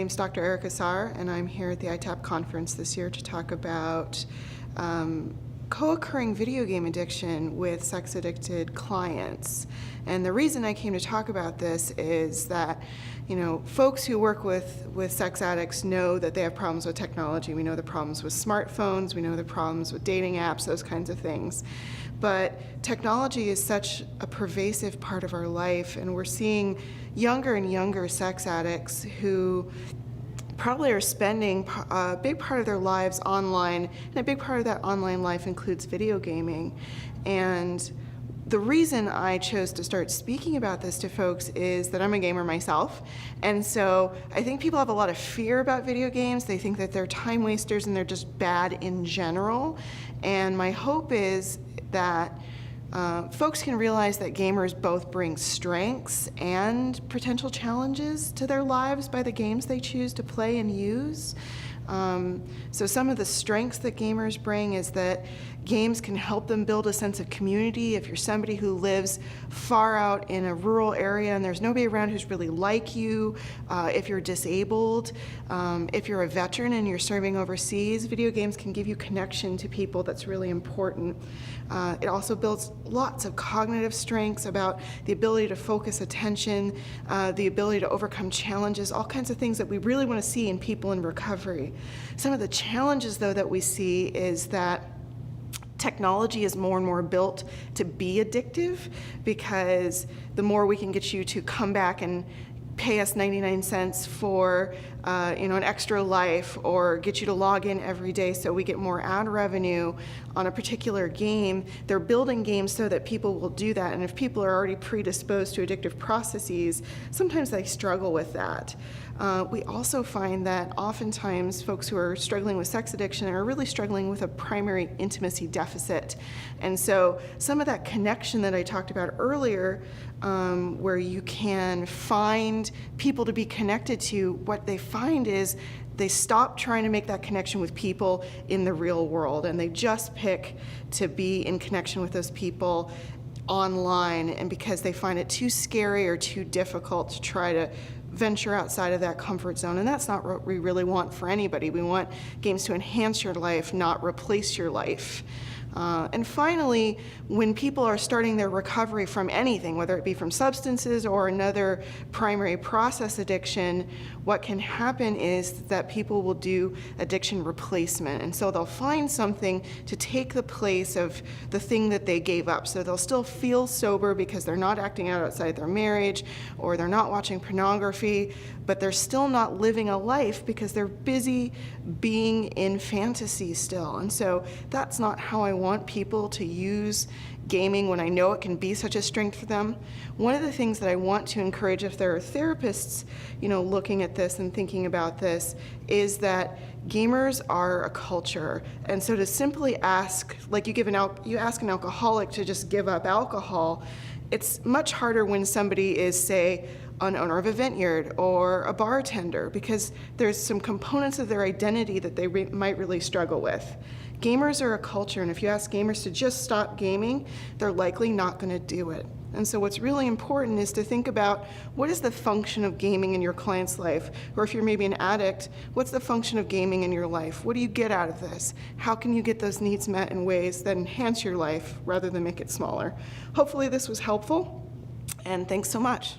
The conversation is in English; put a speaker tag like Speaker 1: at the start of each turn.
Speaker 1: name's Dr. Erica Sarr, and I'm here at the IITAP conference this year to talk about co-occurring video game addiction with sex-addicted clients. And the reason I came to talk about this is that, folks who work with sex addicts know that they have problems with technology. We know the problems with smartphones, we know the problems with dating apps, those kinds of things. But technology is such a pervasive part of our life, and we're seeing younger and younger sex addicts who probably are spending a big part of their lives online, and a big part of that online life includes video gaming. And the reason I chose to start speaking about this to folks is that I'm a gamer myself, and so I think people have a lot of fear about video games. They think that they're time wasters and they're just bad in general. And my hope is that folks can realize that gamers both bring strengths and potential challenges to their lives by the games they choose to play and use. So some of the strengths that gamers bring is that games can help them build a sense of community. If you're somebody who lives far out in a rural area and there's nobody around who's really like you, if you're disabled, if you're a veteran and you're serving overseas, video games can give you connection to people that's really important. It also builds lots of cognitive strengths about the ability to focus attention, the ability to overcome challenges, all kinds of things that we really want to see in people in recovery. Some of the challenges, though, that we see is that technology is more and more built to be addictive, because the more we can get you to come back and pay us 99 cents for an extra life, or get you to log in every day so we get more ad revenue on a particular game. They're building games so that people will do that, and if people are already predisposed to addictive processes, sometimes they struggle with that. We also find that oftentimes folks who are struggling with sex addiction are really struggling with a primary intimacy deficit. And so some of that connection that I talked about earlier, where you can find people to be connected to, what they find is they stop trying to make that connection with people in the real world, and they just pick to be in connection with those people online, and because they find it too scary or too difficult to try to venture outside of that comfort zone. And that's not what we really want for anybody. We want games to enhance your life, not replace your life. And finally, when people are starting their recovery from anything, whether it be from substances or another primary process addiction, what can happen is that people will do addiction replacement. And so they'll find something to take the place of the thing that they gave up. So they'll still feel sober because they're not acting out outside their marriage, or they're not watching pornography, but they're still not living a life because they're busy being in fantasy still. And so that's not how I want people to use gaming when I know it can be such a strength for them. One of the things that I want to encourage, if there are therapists, looking at this and thinking about this, is that gamers are a culture. And so to simply ask, like you ask an alcoholic to just give up alcohol, it's much harder when somebody is, say, an owner of a vineyard or a bartender, because there's some components of their identity that they might really struggle with. Gamers are a culture, and if you ask gamers to just stop gaming, they're likely not going to do it. And so what's really important is to think about, what is the function of gaming in your client's life? Or if you're maybe an addict, what's the function of gaming in your life? What do you get out of this? How can you get those needs met in ways that enhance your life rather than make it smaller? Hopefully this was helpful, and thanks so much.